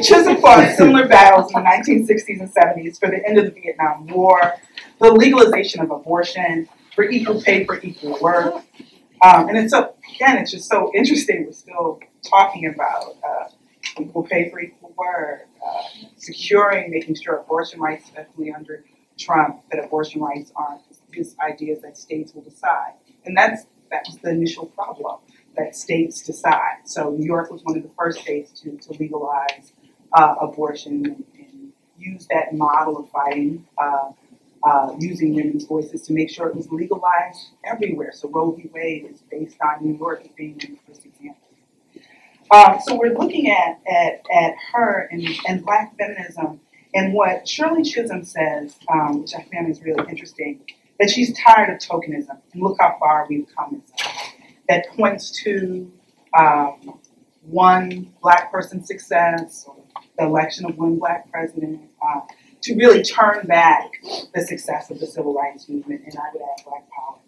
Chisholm fought similar battles in the 1960s and 70s for the end of the Vietnam War, the legalization of abortion, for equal pay for equal work. And it's so, again, it's just so interesting. We're still talking about equal pay for equal work, securing, making sure abortion rights, especially under Trump, that abortion rights aren't just ideas that states will decide. And that was the initial problem, that states decide. So New York was one of the first states to legalize abortion and use that model of fighting, using women's voices to make sure it was legalized everywhere. So Roe v. Wade is based on New York as being the first example. So we're looking at her and Black feminism, and what Shirley Chisholm says, which I found is really interesting, that she's tired of tokenism, and look how far we've come. That points to one Black person's success, or the election of one Black president, to really turn back the success of the civil rights movement, and I would add Black power.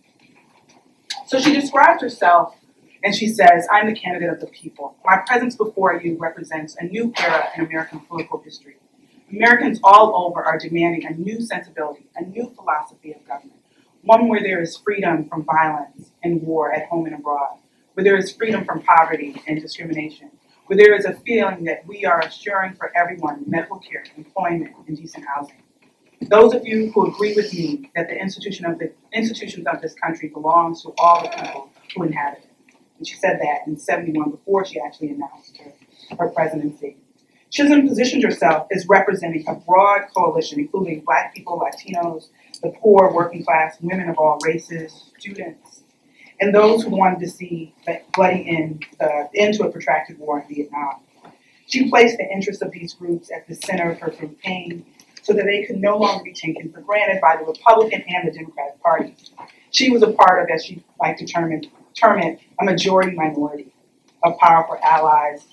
So she describes herself, and she says, "I'm the candidate of the people. My presence before you represents a new era in American political history. Americans all over are demanding a new sensibility, a new philosophy of government, one where there is freedom from violence and war at home and abroad, where there is freedom from poverty and discrimination, where there is a feeling that we are assuring for everyone medical care, employment, and decent housing. Those of you who agree with me that the institutions of this country belongs to all the people who inhabit it." And she said that in '71 before she actually announced her presidency. Chisholm positioned herself as representing a broad coalition, including Black people, Latinos, the poor, working class, women of all races, students, and those who wanted to see the bloody end to a protracted war in Vietnam. She placed the interests of these groups at the center of her campaign so that they could no longer be taken for granted by the Republican and the Democratic parties. She was a part of, as she liked to term it, a majority minority of powerful allies